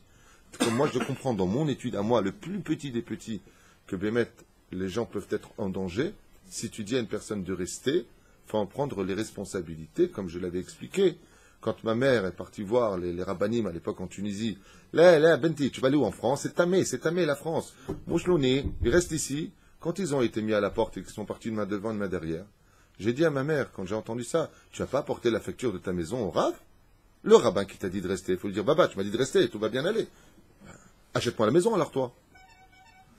comme moi je le comprends dans mon étude, à moi, le plus petit des petits, que Bémet, les gens peuvent être en danger, Si tu dis à une personne de rester, il faut en prendre les responsabilités, comme je l'avais expliqué. Quand ma mère est partie voir les rabbinim à l'époque en Tunisie, là, Benti, tu vas aller où en France? C'est Tamé, la France. Mouchlouni, ils restent ici. Quand ils ont été mis à la porte et qu'ils sont partis de main devant, de main derrière, j'ai dit à ma mère, quand j'ai entendu ça, tu n'as pas apporté la facture de ta maison au Rav? Le rabbin qui t'a dit de rester, il faut lui dire, Baba, tu m'as dit de rester, tout va bien aller. Achète-moi la maison alors toi.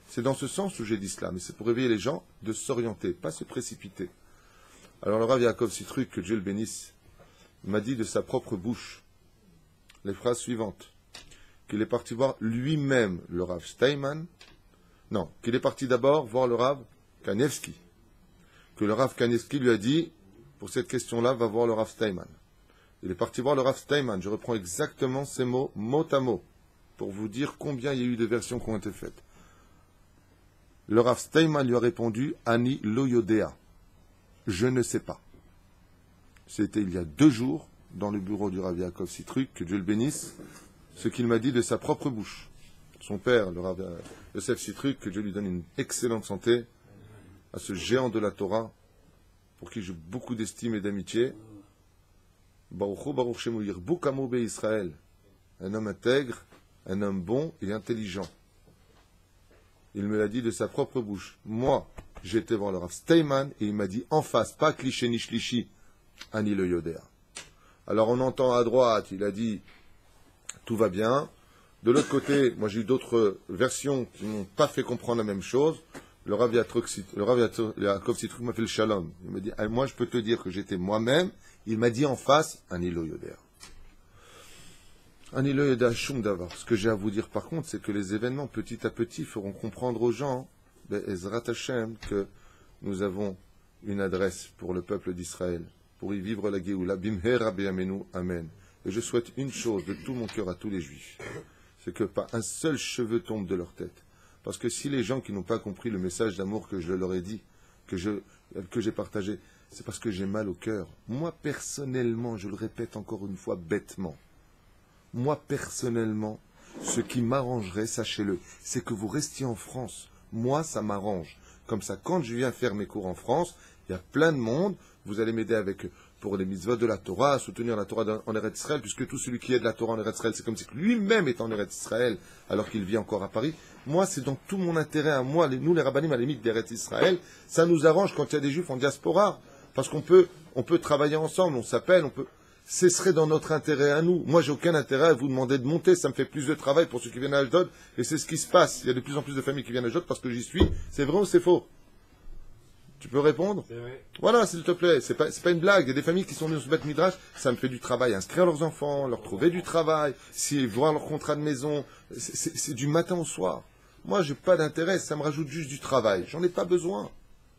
C'est dans ce sens où j'ai dit cela, mais c'est pour réveiller les gens de s'orienter, pas se précipiter. Alors le Rav Yaakov Sitruk, que Dieu le bénisse, m'a dit de sa propre bouche les phrases suivantes. Qu'il est parti voir lui-même le Rav Steinman. Non, qu'il est parti d'abord voir le Rav Kanievski. Que le Rav Kanievski lui a dit, pour cette question-là, va voir le Rav Steinman. Il est parti voir le Rav Steinman. Je reprends exactement ces mots, mot à mot, pour vous dire combien il y a eu de versions qui ont été faites. Le Rav Steinman lui a répondu, Ani lo yodea. Je ne sais pas. C'était il y a 2 jours, dans le bureau du Rav Yaakov Sitruk, que Dieu le bénisse, ce qu'il m'a dit de sa propre bouche. Son père, le Rav Yosef Sitruk, que Dieu lui donne une excellente santé, à ce géant de la Torah, pour qui j'ai beaucoup d'estime et d'amitié. Baruch Baruch Shemu Yirbu Kamo Be Israël. Un homme intègre, un homme bon et intelligent. Il me l'a dit de sa propre bouche. Moi, j'étais voir le Rav Steinman et il m'a dit en face, pas cliché ni shlishi, Ani le Yodéa. Alors on entend à droite, il a dit tout va bien. De l'autre côté, moi j'ai eu d'autres versions qui m'ont pas fait comprendre la même chose. Le Rav Yaakov Sitruk m'a fait le shalom. Il m'a dit, moi je peux te dire que j'étais moi-même. Il m'a dit en face, Ani lo Yodéa. Ani lo Yodéa shum davar. Ce que j'ai à vous dire par contre, c'est que les événements petit à petit feront comprendre aux gens, Ezrat Hashem, que nous avons une adresse pour le peuple d'Israël, pour y vivre la Géoula. Bimher Beyamenu, Amen. Et je souhaite une chose de tout mon cœur à tous les Juifs, c'est que pas un seul cheveu tombe de leur tête. Parce que si les gens qui n'ont pas compris le message d'amour que je leur ai dit, que j'ai partagé, c'est parce que j'ai mal au cœur. Moi, personnellement, je le répète encore une fois bêtement, moi, personnellement, ce qui m'arrangerait, sachez-le, c'est que vous restiez en France. Moi, ça m'arrange. Comme ça, quand je viens faire mes cours en France, il y a plein de monde, vous allez m'aider pour les mitzvot de la Torah, à soutenir la Torah en Eretz Israël, puisque tout celui qui est de la Torah en Eretz Israël, c'est comme si lui-même est en Eretz Israël, alors qu'il vit encore à Paris. Moi, c'est dans tout mon intérêt à moi, nous les rabbinim à la limite d'Eretz Israël, ça nous arrange quand il y a des juifs en diaspora, parce qu'on peut travailler ensemble, on s'appelle, ce serait dans notre intérêt à nous. Moi, j'ai aucun intérêt à vous demander de monter, ça me fait plus de travail pour ceux qui viennent à Ashdod, et c'est ce qui se passe. Il y a de plus en plus de familles qui viennent à Ashdod parce que j'y suis. C'est vrai ou c'est faux? Tu peux répondre? C'est vrai. Voilà, s'il te plaît. C'est pas une blague. Il y a des familles qui sont venues se mettre midrash. Ça me fait du travail. Inscrire leurs enfants, leur trouver du travail, voir leur contrat de maison. C'est du matin au soir. Moi, j'ai pas d'intérêt. Ça me rajoute juste du travail. J'en ai pas besoin.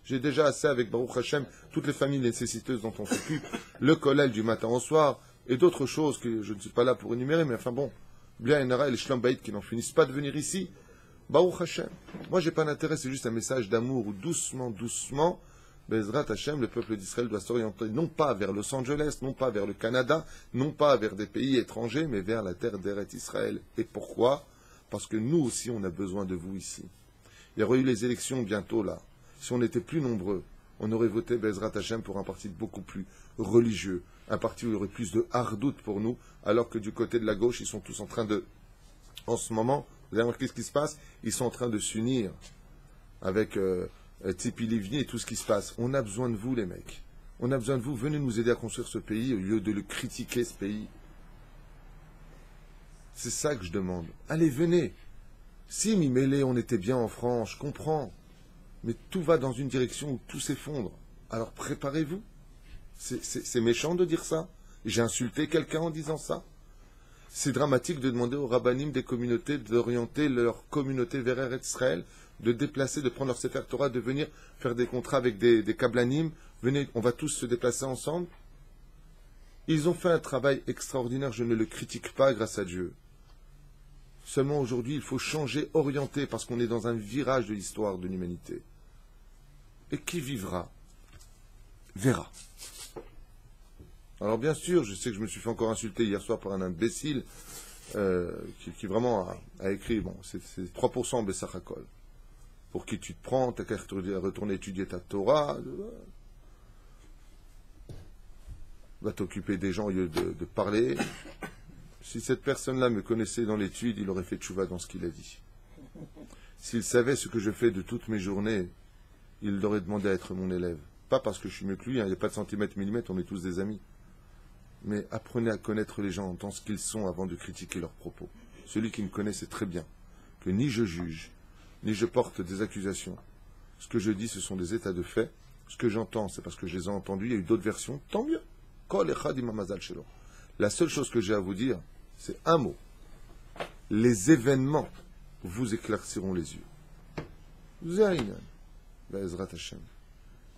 J'ai déjà assez avec Baruch Hashem, toutes les familles nécessiteuses dont on s'occupe, le kollel du matin au soir, et d'autres choses que je ne suis pas là pour énumérer, mais enfin bon, bien Enara et les Shlombaït qui n'en finissent pas de venir ici. Baruch Hashem. Moi, j'ai pas d'intérêt, c'est juste un message d'amour où doucement, Bezrat Hashem, le peuple d'Israël doit s'orienter non pas vers Los Angeles, non pas vers le Canada, non pas vers des pays étrangers, mais vers la terre d'Eretz Israël. Et pourquoi? Parce que nous aussi, on a besoin de vous ici. Il y aura eu les élections bientôt là. Si on était plus nombreux, on aurait voté Bezrat Hashem pour un parti beaucoup plus religieux, un parti où il y aurait plus de hardout pour nous, alors que du côté de la gauche, ils sont tous en train de... En ce moment, vous avez remarqué ce qui se passe? Ils sont en train de s'unir avec Tzipi Livni et tout ce qui se passe. On a besoin de vous, les mecs. On a besoin de vous. Venez nous aider à construire ce pays au lieu de le critiquer, ce pays. C'est ça que je demande. Allez, venez. Si, Mimélé, on était bien en France, je comprends. Mais tout va dans une direction où tout s'effondre. Alors préparez-vous. C'est méchant de dire ça. J'ai insulté quelqu'un en disant ça. C'est dramatique de demander aux rabbinim des communautés d'orienter leur communauté vers Eretz Israël, de déplacer, de prendre leur Sefer Torah, de venir faire des contrats avec des kablanim. Venez, on va tous se déplacer ensemble. Ils ont fait un travail extraordinaire, je ne le critique pas grâce à Dieu. Seulement aujourd'hui, il faut changer, orienter, parce qu'on est dans un virage de l'histoire de l'humanité. Et qui vivra, verra. Alors bien sûr, je sais que je me suis fait encore insulter hier soir par un imbécile qui vraiment a écrit, bon, c'est 3% Bessachakol. pour qui tu te prends, t'as qu'à retourner étudier ta Torah. Va t'occuper des gens au lieu de parler. Si cette personne-là me connaissait dans l'étude, il aurait fait tchouva dans ce qu'il a dit. S'il savait ce que je fais de toutes mes journées, il aurait demandé à être mon élève. Pas parce que je suis mieux que lui, il n'y a pas de centimètre, millimètre, on est tous des amis. Mais apprenez à connaître les gens dans ce qu'ils sont avant de critiquer leurs propos. Celui qui me connaît sait très bien que ni je juge, ni je porte des accusations. Ce que je dis, ce sont des états de fait. Ce que j'entends, c'est parce que je les ai entendus. Il y a eu d'autres versions, tant mieux. La seule chose que j'ai à vous dire, c'est un mot. Les événements vous éclairciront les yeux.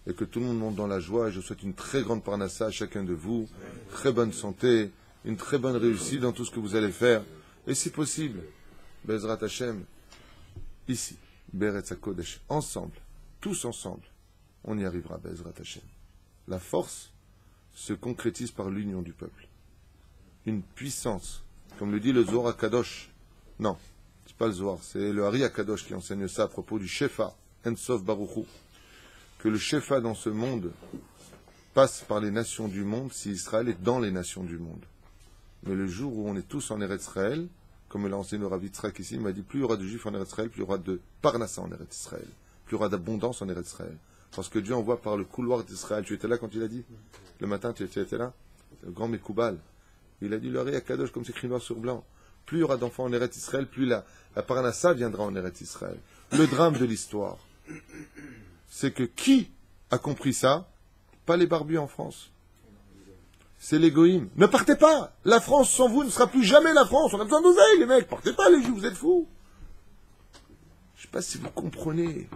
Et que tout le monde monte dans la joie. Et je souhaite une très grande parnassa à chacun de vous. Très bonne santé, une très bonne réussite dans tout ce que vous allez faire. Et si possible, Bezrat Hashem, ici, Beretz HaKodesh, ensemble, tous ensemble, on y arrivera, Bezrat Hashem. La force se concrétise par l'union du peuple. Une puissance, comme le dit le Zohar HaKadosh. Non, c'est pas le Zohar, c'est le Hari HaKadosh qui enseigne ça à propos du Shefa, Ensof Baruchu. Que le Shefa dans ce monde passe par les nations du monde si Israël est dans les nations du monde. Mais le jour où on est tous en Eretz Israël, comme l'a enseigné le Rav Yitzhak ici, il m'a dit plus il y aura de juifs en Eretz Israël, plus il y aura de parnassa en Eretz Israël, plus il y aura d'abondance en Eretz Israël. Parce que Dieu envoie par le couloir d'Israël. Tu étais là quand il a dit? Le matin, tu étais là? Le grand Mekoubal. Il a dit le Hari HaKadosh comme c'est écrit noir sur blanc. Plus il y aura d'enfants en Eretz Israël, plus la parnassa viendra en Eretz Israël. Le drame de l'histoire, c'est que qui a compris ça? Pas les barbus en France. C'est l'égoïme. Ne partez pas! La France sans vous ne sera plus jamais la France. On a besoin d'oseille, les mecs. Partez pas, les juifs, vous êtes fous. Je ne sais pas si vous comprenez.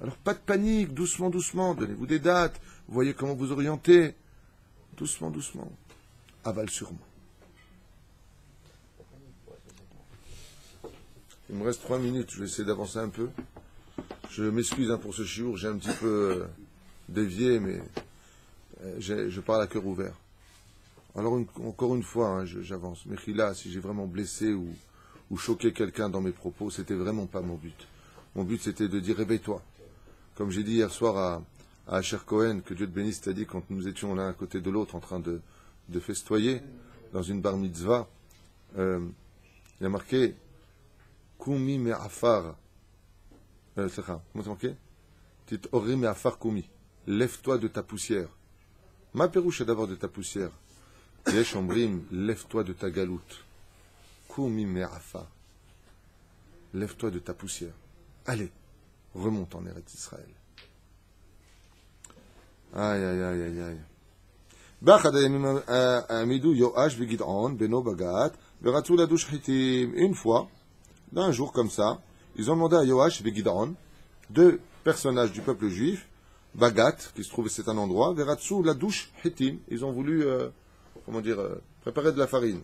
Alors pas de panique, doucement, doucement. Donnez-vous des dates. Voyez comment vous orientez. Doucement, doucement. Aval sûrement. Il me reste 3 minutes. Je vais essayer d'avancer un peu. Je m'excuse pour ce chiour. J'ai un petit peu dévié, mais je parle à cœur ouvert. Alors encore une fois, j'avance. Mechila, si j'ai vraiment blessé ou choqué quelqu'un dans mes propos, c'était vraiment pas mon but. Mon but, c'était de dire réveille-toi. Comme j'ai dit hier soir à Asher Cohen, que Dieu te bénisse, t'as dit quand nous étions l'un à côté de l'autre en train de festoyer dans une bar mitzvah, il y a marqué Kumi me afar. Comment c'est marqué? Tit ori me afar kumi. Lève-toi de ta poussière. Ma pérouche est d'abord de ta poussière. Yesh ombrim, lève-toi de ta galoute. Kumi me afar. Lève-toi de ta poussière. Allez, remonte en Eretz Israël. Aïe, aïe, aïe, aïe, aïe. באחד הימים העמידו יואש וגדעון בנו בגת ורצו לדוש חיטים. Une fois, d'un jour comme ça, ils ont demandé à Yoash et Gid'on, 2 personnages du peuple juif, Bagat, qui se trouve c'est un endroit, Veratsu la douche Hitim, ils ont voulu, préparer de la farine.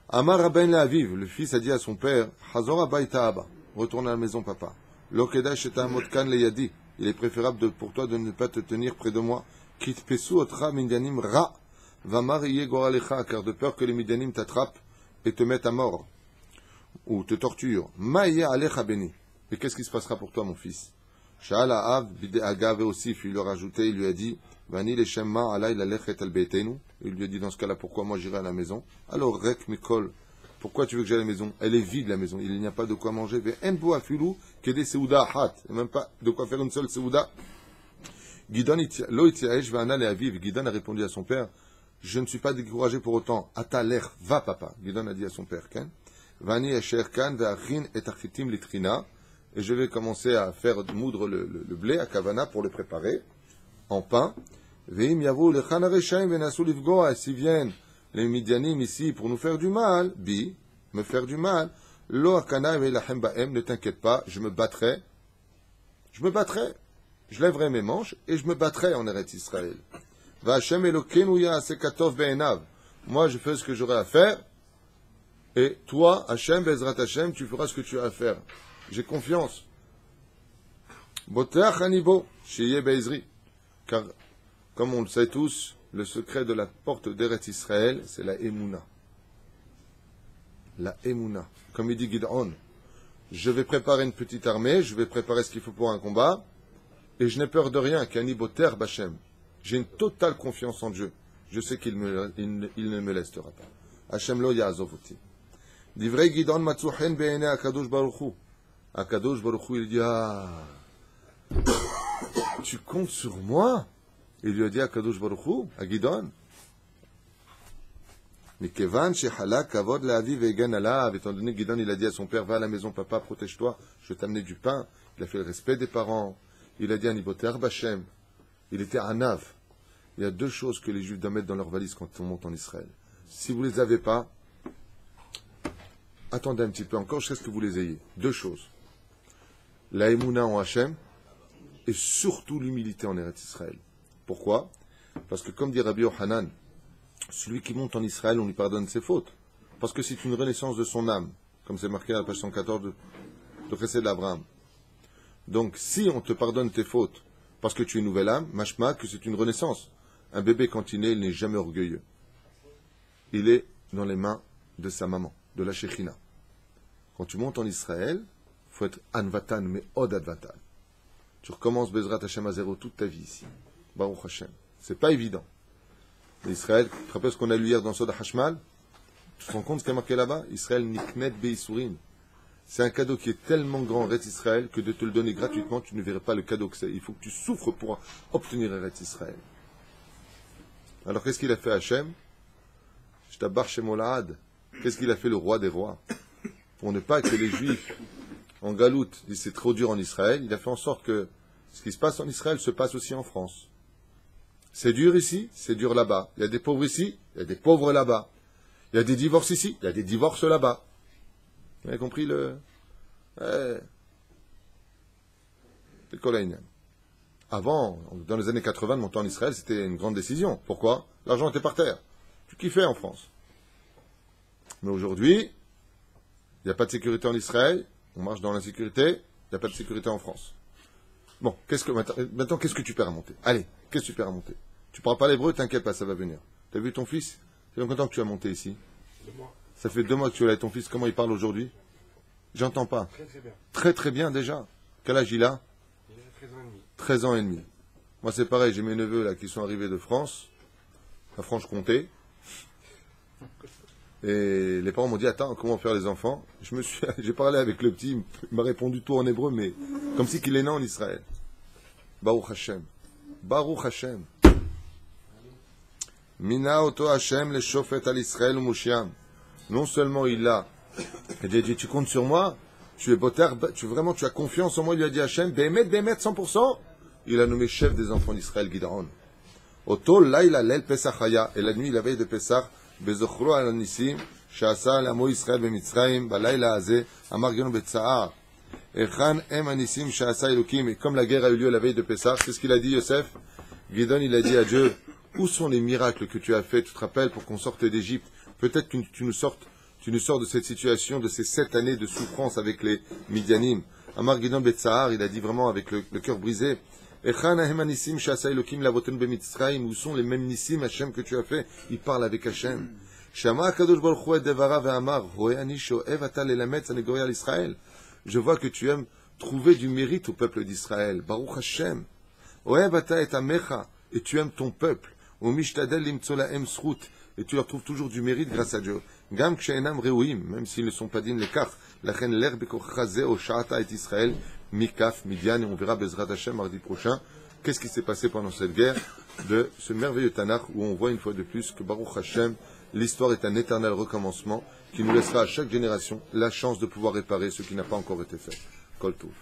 Amar Rabbein Le'aviv, le fils a dit à son père, Hazor Abayta Abba, retourne à la maison papa. Lo kedash et motkan leyadi, il est préférable pour toi de ne pas te tenir près de moi. Kitpesu otra midyanim ra, vamar iye goralecha, car de peur que les midyanim t'attrapent et te mettent à mort. Ou te torture. Maïa alecha beni. Et qu'est-ce qui se passera pour toi, mon fils? Sha'ala av bide agav et aussi, il leur a ajouté, il lui a dit, Vani le shemma alay la lechet al beitenu. Il lui a dit dans ce cas-là, pourquoi moi j'irai à la maison? Alors, rek mikol. Pourquoi tu veux que j'aille à la maison? Elle est vide, la maison. Il n'y a pas de quoi manger. Ve enbo afilu kede seuda hat. Et même pas de quoi faire une seule seuda. Gidon lo ityaesh va'ana le'aviv. Gidon a répondu à son père, je ne suis pas découragé pour autant. Ata lech, va papa. Gidon a dit à son père, Ken. Vani asher kan ve'achin et achitim litrina. Et je vais commencer à faire moudre le blé à Kavana pour le préparer en pain. Ve'im yavu lechan hareshaim ve'nasu livgoa. S'ils viennent les Midianim ici pour nous faire du mal, me faire du mal, lo akana ve'lachem ba'em, ne t'inquiète pas, je me battrai, je lèverai mes manches et je me battrai en Eretz Israël. Va'Hashem Elokeinu ya'aseh katov be'enav. Moi, je fais ce que j'aurai à faire, et toi, Hachem, Bezrat Hachem, tu feras ce que tu as à faire. J'ai confiance. Boteach hanibo, sheyeh be'ezri. Car, comme on le sait tous, le secret de la porte d'Eretz Israël, c'est la Emouna. La Emouna. Comme il dit Gid'on, je vais préparer une petite armée, je vais préparer ce qu'il faut pour un combat, et je n'ai peur de rien, Kaniboter Bachem. J'ai une totale confiance en Dieu. Je sais qu'il ne me laissera pas. Hashem lo ya'azovoti. Divrei Gidon matzuchen be'ene Akadosh Baruch Hu. Akadosh Baruch Hu, il dit, tu comptes sur moi? Il lui a dit à Akadosh Baruch Hu, à Gidon. Mais Kevan shehala kavod la'aviv ve'egan alav. Étant donné que Gidon, il a dit à son père, va à la maison, papa, protège-toi, je vais t'amener du pain. Il a fait le respect des parents. Il a dit à Niboter Bachem. Il était à Anav. Il y a deux choses que les Juifs doivent mettre dans leur valise quand on monte en Israël. Si vous ne les avez pas, attendez un petit peu encore jusqu'à ce que vous les ayez. Deux choses. La Emouna en Hachem et surtout l'humilité en Eretz Israël. Pourquoi? Parce que comme dit Rabbi Yochanan, celui qui monte en Israël, on lui pardonne ses fautes. Parce que c'est une renaissance de son âme, comme c'est marqué à la page 114 de Chesed d'Abraham. Donc, si on te pardonne tes fautes parce que tu es une nouvelle âme, mashma que c'est une renaissance. Un bébé, quand il naît, il n'est jamais orgueilleux. Il est dans les mains de sa maman, de la Shekhinah. Quand tu montes en Israël, il faut être anvatan, mais od advatan. Tu recommences Bezrat Hashem à zéro toute ta vie ici. Baruch Hashem. C'est pas évident. L'Israël, tu te rappelles ce qu'on a lu hier dans Soda Hashmal? Tu te rends compte ce qu'il y a marqué là-bas? Israël niknet beisurim. C'est un cadeau qui est tellement grand, Eretz Israël, que de te le donner gratuitement, tu ne verrais pas le cadeau que c'est. Il faut que tu souffres pour obtenir Eretz Israël. Alors qu'est-ce qu'il a fait Hachem? Shtabar Shemolad. Qu'est-ce qu'il a fait le roi des rois? Pour ne pas que les Juifs, en galoute, disent c'est trop dur en Israël, il a fait en sorte que ce qui se passe en Israël se passe aussi en France. C'est dur ici, c'est dur là-bas. Il y a des pauvres ici, il y a des pauvres là-bas. Il y a des divorces ici, il y a des divorces là-bas. Vous avez compris le Kolaïnen. Avant, dans les années 80, de monter en Israël, c'était une grande décision. Pourquoi? L'argent était par terre. Tu kiffais en France. Mais aujourd'hui, il n'y a pas de sécurité en Israël, on marche dans l'insécurité, il n'y a pas de sécurité en France. Bon, maintenant, qu'est-ce que tu perds à monter? Allez, qu'est-ce que tu perds à monter? Tu ne parles pas l'hébreu, t'inquiète pas, ça va venir. Tu as vu ton fils? C'est combien de temps que tu as monté ici? 2 mois. Ça fait 2 mois que tu es là, ton fils, comment il parle aujourd'hui? J'entends pas. Très très bien. Très très bien déjà. Quel âge il a? Il a 13 ans et demi. 13 ans et demi. Moi c'est pareil, j'ai mes neveux là qui sont arrivés de France, à Franche-Comté. Et les parents m'ont dit, attends, comment faire les enfants? J'ai parlé avec le petit, il m'a répondu tout en hébreu, mais comme si qu'il est né en Israël. Baruch Hashem. Baruch Hashem. Mina oto Hashem le shofet al Israël ou Moshiam. Non seulement il l'a, il a dit, tu comptes sur moi, tu es boter, tu as confiance en moi, il lui a dit Hashem, Behemet, 100%. Il a nommé chef des enfants d'Israël, Gideon. Oto laïla lel Pesachaya, et la nuit, la veille de Pesach, Bezochro al Nissim, Sha'asa l'amo Israël b'Mitzrayim, Balayla Azeh, Amar Gidon b'Tsaar. Echan em Anissim Sha'asa Elokim, et comme la guerre a eu lieu la veille de Pesach, c'est ce qu'il a dit Yosef. Gideon, il a dit à Dieu, où sont les miracles que tu as faits, tu te rappelles, pour qu'on sorte d'Égypte? Peut-être que tu nous sors de cette situation, de ces 7 années de souffrance avec les Midianim. Amar Gidon b'Tsaar, il a dit vraiment avec le cœur brisé. Où sont les mêmes nissim Hachem que tu as fait? Il parle avec Hachem. Je vois que tu aimes trouver du mérite au peuple d'Israël. Baruch Hashem. Et tu aimes ton peuple. Et tu leur trouves toujours du mérite grâce à Dieu. Même s'ils ne sont pas dignes l'écart. Israël. Mikaf, Midian, et on verra Bezrat Hashem mardi prochain. Qu'est-ce qui s'est passé pendant cette guerre de ce merveilleux Tanakh où on voit une fois de plus que Baruch Hashem, l'histoire est un éternel recommencement qui nous laissera à chaque génération la chance de pouvoir réparer ce qui n'a pas encore été fait. Kol Tov.